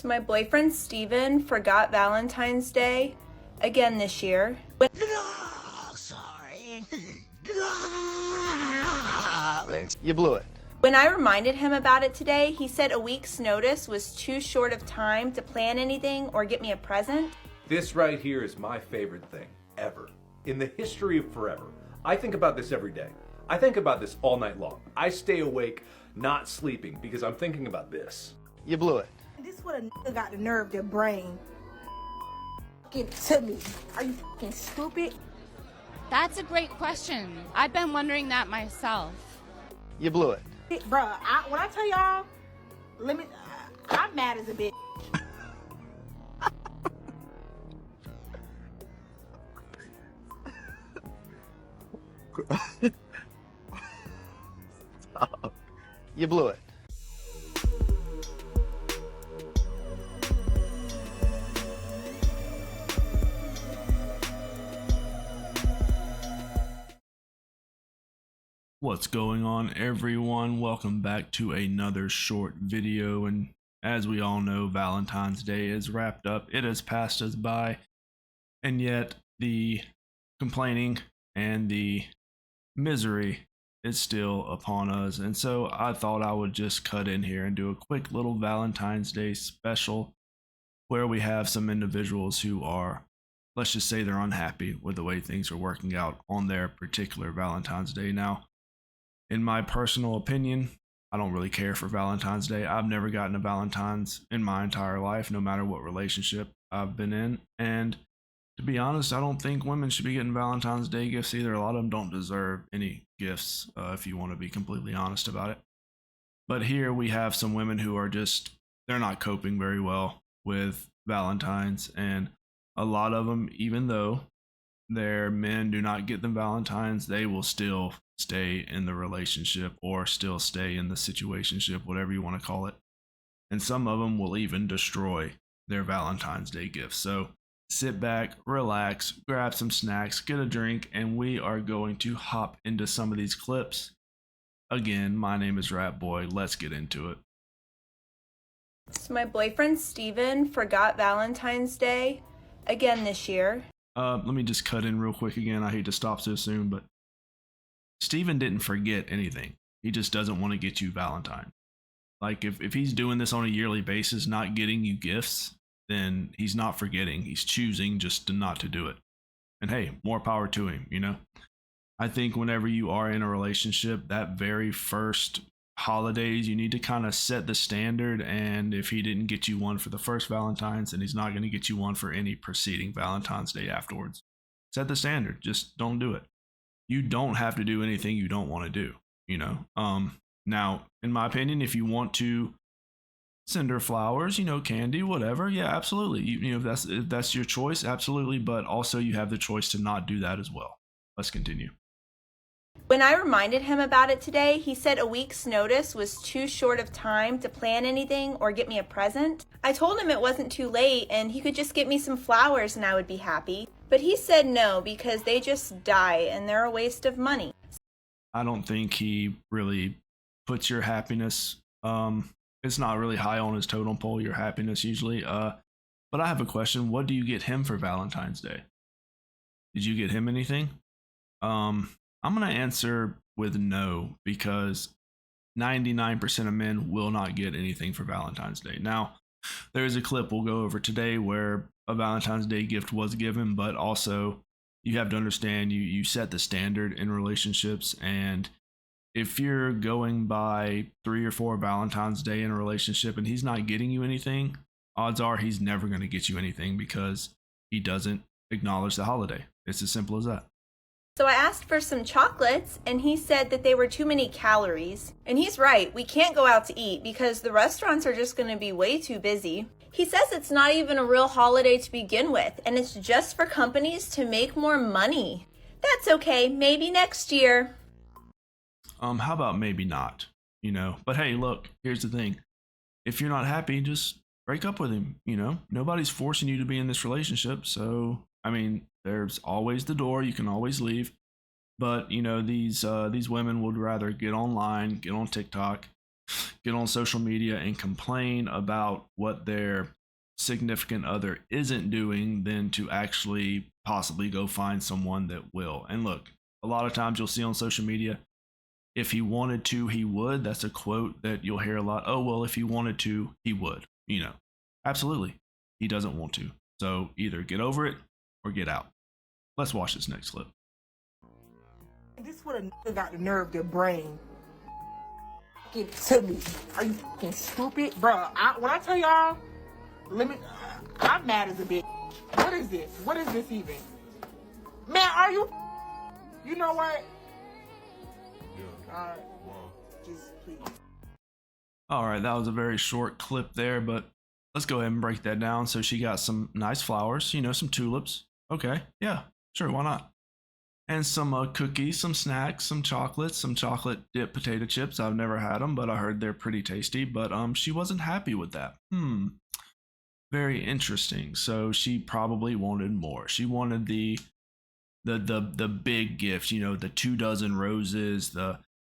So my boyfriend Steven forgot Valentine's Day again this year. Sorry. You blew it. When I reminded him about it today, he said a week's notice was too short of time to plan anything or get me a present. This right here is my favorite thing ever. In the history of forever. I think about this every day. I think about this all night long. I stay awake, not sleeping, because I'm thinking about this. You blew it. This what a nigga got the nerve to bring it to me. Are you fucking stupid? That's a great question. I've been wondering that myself. You blew it. Bruh, when I tell y'all, I'm mad as a bitch. You blew it. What's going on, everyone? Welcome back to another short video. And as we all know, Valentine's Day is wrapped up. It has passed us by, and yet the complaining and the misery is still upon us. And so I thought I would just cut in here and do a quick little Valentine's Day special where we have some individuals who are, let's just say, they're unhappy with the way things are working out on their particular Valentine's Day. Now, in my personal opinion, I don't really care for Valentine's Day. I've never gotten a Valentine's in my entire life, no matter what relationship I've been in. And to be honest, I don't think women should be getting Valentine's Day gifts either. A lot of them don't deserve any gifts, if you want to be completely honest about it. But here we have some women who are just, they're not coping very well with Valentine's. And a lot of them, even though their men do not get them Valentine's, they will still stay in the relationship or still stay in the situationship, whatever you want to call it. And some of them will even destroy their Valentine's Day gifts. So sit back, relax, grab some snacks, get a drink, and we are going to hop into some of these clips. Again, my name is Rat Boy. Let's get into it. So my boyfriend Steven forgot Valentine's Day again this year. Let me just cut in real quick again. I hate to stop so soon, but Steven didn't forget anything. He just doesn't want to get you Valentine. Like, if he's doing this on a yearly basis, not getting you gifts, then he's not forgetting. He's choosing just not to do it. And hey, more power to him, you know? I think whenever you are in a relationship, that very first holidays, you need to kind of set the standard. And if he didn't get you one for the first Valentine's, then he's not going to get you one for any preceding Valentine's Day afterwards. Set the standard. Just don't do it. You don't have to do anything you don't want to do, you know? Now, in my opinion, if you want to send her flowers, you know, candy, whatever, yeah, absolutely. You know, if that's your choice, absolutely. But also you have the choice to not do that as well. Let's continue. When I reminded him about it today, he said a week's notice was too short of time to plan anything or get me a present. I told him it wasn't too late and he could just get me some flowers and I would be happy. But he said no, because they just die and they're a waste of money. I don't think he really puts your happiness, it's not really high on his totem pole, your happiness usually. But I have a question. What do you get him for Valentine's Day? Did you get him anything? I'm going to answer with no, because 99% of men will not get anything for Valentine's Day. Now, there's a clip we'll go over today where a Valentine's Day gift was given, but also you have to understand you set the standard in relationships. And if you're going by 3 or 4 Valentine's Day in a relationship and he's not getting you anything, odds are he's never going to get you anything because he doesn't acknowledge the holiday. It's as simple as that. So I asked for some chocolates and he said that they were too many calories. And he's right, we can't go out to eat because the restaurants are just going to be way too busy. He says it's not even a real holiday to begin with and it's just for companies to make more money. That's okay, maybe next year. How about maybe not, you know? But hey, look, here's the thing. If you're not happy, just break up with him, you know? Nobody's forcing you to be in this relationship, so I mean, there's always the door. You can always leave. But, you know, these women would rather get online, get on TikTok, get on social media and complain about what their significant other isn't doing than to actually possibly go find someone that will. And look, a lot of times you'll see on social media, if he wanted to, he would. That's a quote that you'll hear a lot. Oh, well, if he wanted to, he would. You know, absolutely. He doesn't want to. So either get over it or get out. Let's watch this next clip. This would have got the nerve to bring it to me. Are you fucking stupid? Bruh, when I tell y'all, I'm mad as a bitch. What is this? What is this even? Man, are you? You know what? Alright, just please. Alright, that was a very short clip there, but let's go ahead and break that down. So she got some nice flowers, you know, some tulips. Okay, yeah, sure, why not? And some cookies, some snacks, some chocolates, some chocolate dip potato chips. I've never had them, but I heard they're pretty tasty. But she wasn't happy with that. Very interesting. So she probably wanted more. She wanted the big gift, you know, the 24 roses, the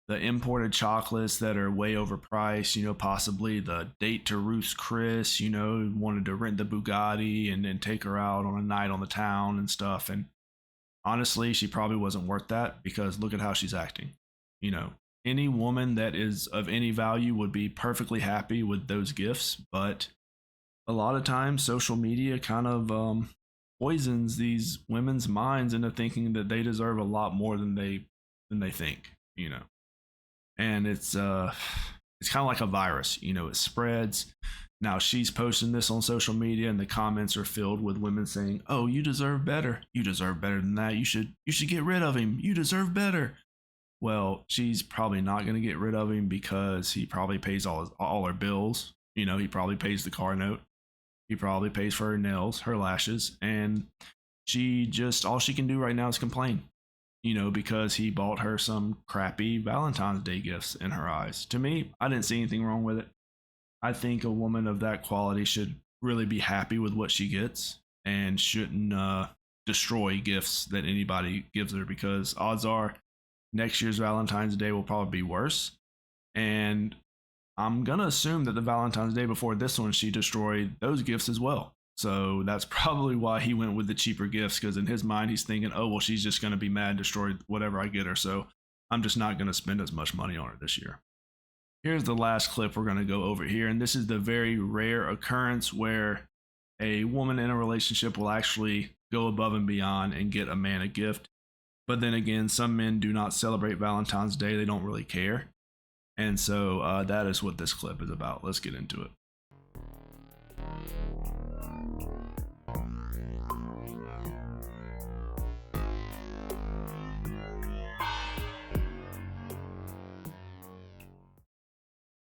imported chocolates that are way overpriced, you know, possibly the date to Ruth's Chris, you know, wanted to rent the Bugatti and then take her out on a night on the town and stuff. And honestly, she probably wasn't worth that, because look at how she's acting. You know, any woman that is of any value would be perfectly happy with those gifts, but a lot of times social media kind of poisons these women's minds into thinking that they deserve a lot more than they think, you know. And it's kind of like a virus, you know, it spreads. Now she's posting this on social media and the comments are filled with women saying, "Oh, you deserve better. You deserve better than that. You should get rid of him. You deserve better." Well, she's probably not going to get rid of him because he probably pays all her bills. You know, he probably pays the car note. He probably pays for her nails, her lashes, and all she can do right now is complain, you know, because he bought her some crappy Valentine's Day gifts in her eyes. To me, I didn't see anything wrong with it. I think a woman of that quality should really be happy with what she gets and shouldn't destroy gifts that anybody gives her, because odds are next year's Valentine's Day will probably be worse. And I'm going to assume that the Valentine's Day before this one, she destroyed those gifts as well. So that's probably why he went with the cheaper gifts, because in his mind, he's thinking, oh, well, she's just going to be mad and destroy whatever I get her. So I'm just not going to spend as much money on her this year. Here's the last clip we're going to go over here. And this is the very rare occurrence where a woman in a relationship will actually go above and beyond and get a man a gift. But then again, some men do not celebrate Valentine's Day. They don't really care. And so that is what this clip is about. Let's get into it.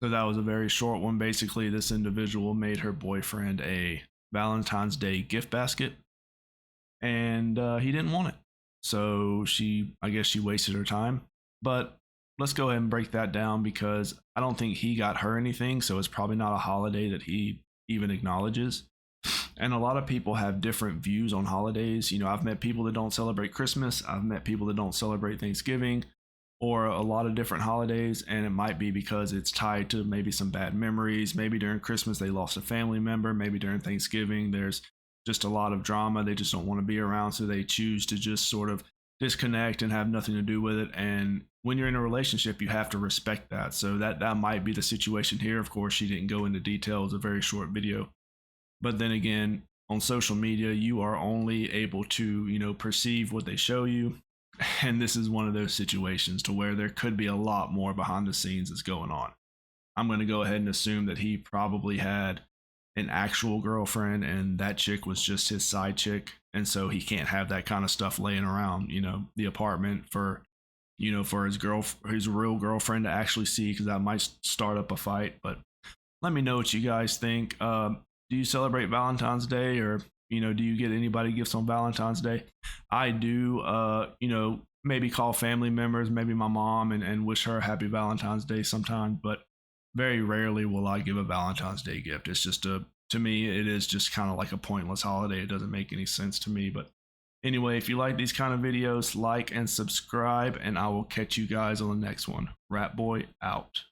So that was a very short one. Basically, this individual made her boyfriend a Valentine's Day gift basket, and he didn't want it. So I guess she wasted her time. But let's go ahead and break that down, because I don't think he got her anything, so it's probably not a holiday that he even acknowledges. And a lot of people have different views on holidays. You know, I've met people that don't celebrate Christmas. I've met people that don't celebrate Thanksgiving or a lot of different holidays, and it might be because it's tied to maybe some bad memories. Maybe during Christmas they lost a family member. Maybe during Thanksgiving there's just a lot of drama. They just don't want to be around, so they choose to just sort of disconnect and have nothing to do with it. And when you're in a relationship, you have to respect that. So that might be the situation here. Of course, she didn't go into detail. It was a very short video. But then again, on social media, you are only able to, you know, perceive what they show you. And this is one of those situations to where there could be a lot more behind the scenes that's going on. I'm going to go ahead and assume that he probably had an actual girlfriend and that chick was just his side chick. And so he can't have that kind of stuff laying around, you know, the apartment for his real girlfriend to actually see, because that might start up a fight. But let me know what you guys think. Do you celebrate Valentine's Day, or, you know, do you get anybody gifts on Valentine's Day? I do, you know, maybe call family members, maybe my mom, and wish her a happy Valentine's Day sometime. But very rarely will I give a Valentine's Day gift. It's just to me, it is just kind of like a pointless holiday. It doesn't make any sense to me. But anyway, if you like these kind of videos, like and subscribe, and I will catch you guys on the next one. Rat Boy out.